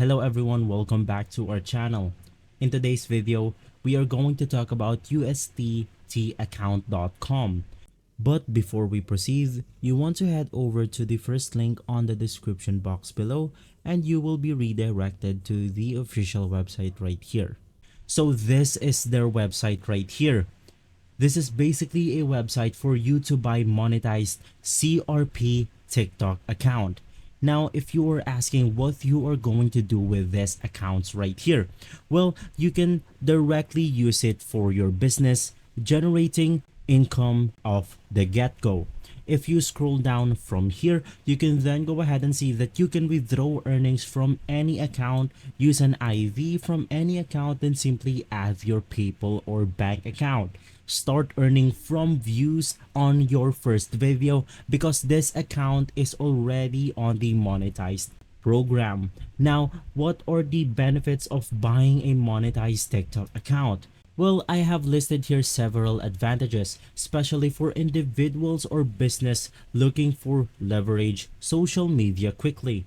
Hello everyone, welcome back to our channel. In today's video, we are going to talk about USDTaccount.com. But before we proceed, you want to head over to the first link on the description box below and you will be redirected to the official website right here. So this is their website right here. This is basically a website for you to buy monetized CRP TikTok account. Now, if you are asking what you are going to do with this accounts right here, well, you can directly use it for your business, generating income off the get-go. If you scroll down from here, you can then go ahead and see that you can withdraw earnings from any account, use an IV from any account, and simply add your PayPal or bank account. Start earning from views on your first video because this account is already on the monetized program. Now, what are the benefits of buying a monetized TikTok account? Well, I have listed here several advantages, especially for individuals or business looking for leverage social media quickly.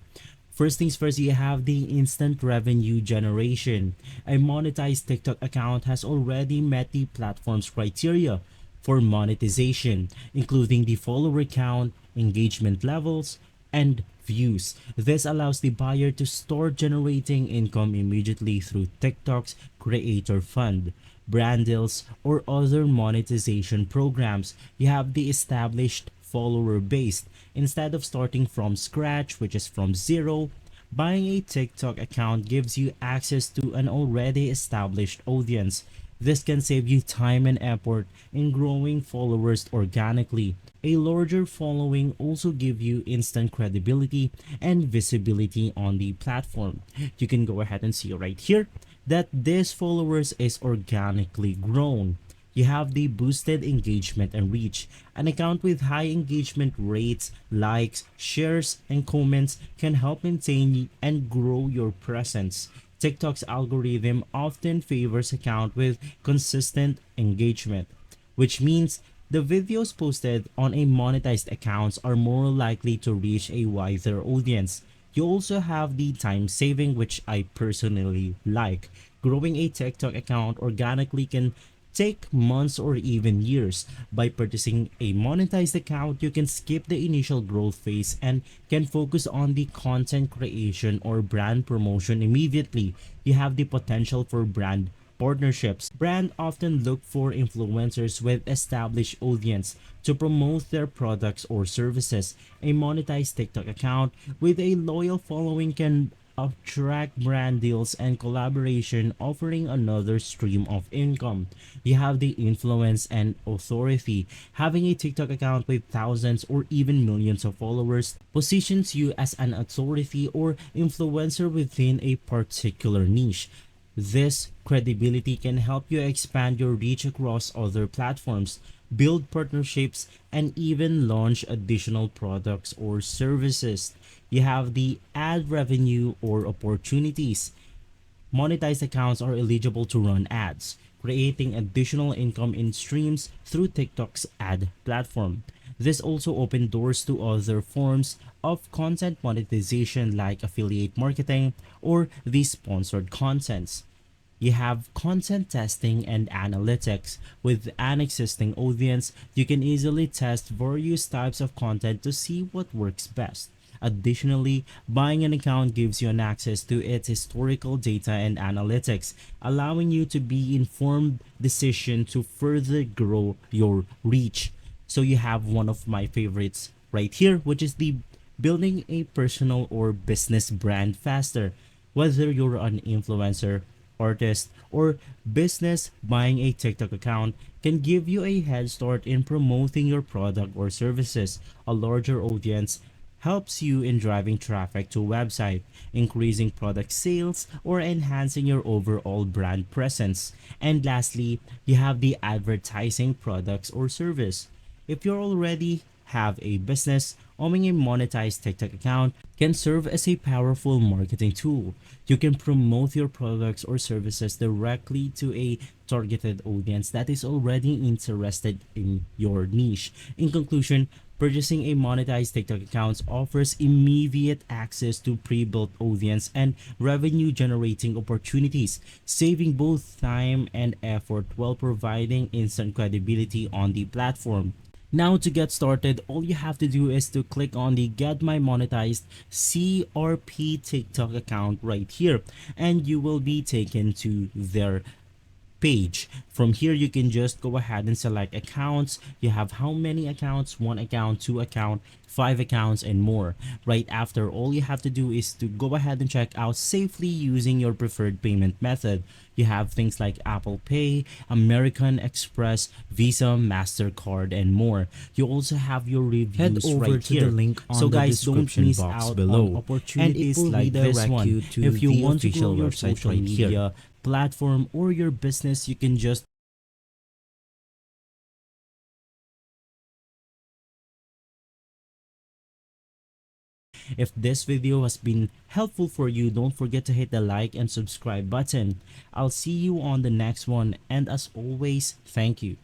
First things first, you have the instant revenue generation. A monetized TikTok account has already met the platform's criteria for monetization, including the follower count, engagement levels, and views. This allows the buyer to start generating income immediately through TikTok's Creator Fund, brand deals, or other monetization programs. You have the established follower base. Instead of starting from scratch, which is from zero, buying a TikTok account gives you access to an already established audience. This can save you time and effort in growing followers organically. A larger following also gives you instant credibility and visibility on the platform. You can go ahead and see right here that this followers is organically grown. You have the boosted engagement and reach. An account with high engagement rates, likes, shares, and comments can help maintain and grow your presence. TikTok's algorithm often favors accounts with consistent engagement, which means the videos posted on a monetized accounts are more likely to reach a wider audience. You also have the time saving, which I personally like. Growing a TikTok account organically can take months or even years. By purchasing a monetized account, you can skip the initial growth phase and can focus on the content creation or brand promotion immediately. You have the potential for brand partnerships. Brands often look for influencers with established audience to promote their products or services. A monetized TikTok account with a loyal following can attract brand deals and collaboration, offering another stream of income. You have the influence and authority. Having a TikTok account with thousands or even millions of followers positions you as an authority or influencer within a particular niche. This credibility can help you expand your reach across other platforms, build partnerships, and even launch additional products or services. You have the ad revenue or opportunities. Monetized accounts are eligible to run ads, creating additional income in streams through TikTok's ad platform. This also opens doors to other forms of content monetization like affiliate marketing or the sponsored contents. You have content testing and analytics. With an existing audience, you can easily test various types of content to see what works best. Additionally, buying an account gives you an access to its historical data and analytics, allowing you to be informed decision to further grow your reach. So you have one of my favorites right here, which is the building a personal or business brand faster. Whether you're an influencer, artist, or business, buying a TikTok account can give you a head start in promoting your product or services. A larger audience helps you in driving traffic to a website, increasing product sales, or enhancing your overall brand presence. And lastly, you have the advertising products or service. If you already have a business, owning a monetized TikTok account can serve as a powerful marketing tool. You can promote your products or services directly to a targeted audience that is already interested in your niche. In conclusion, Purchasing a monetized TikTok account offers immediate access to pre-built audience and revenue generating opportunities, saving both time and effort while providing instant credibility on the platform. Now to get started, all you have to do is to click on the Get My Monetized CRP TikTok account right here, and you will be taken to their page. From here, you can just go ahead and select accounts. You have how many accounts? One account, two account, five accounts, and more. Right after, all you have to do is to go ahead and check out safely using your preferred payment method. You have things like Apple Pay, American Express, Visa, MasterCard, and more. You also have your reviews Head over right to here. the link on So the guys, don't description miss box out below, on and it opportunities will like this redirect one. you to If you the want to official grow your website social right here. media platform or your business, you can just If this video has been helpful for you, don't forget to hit the like and subscribe button. I'll see you on the next one, and as always, thank you.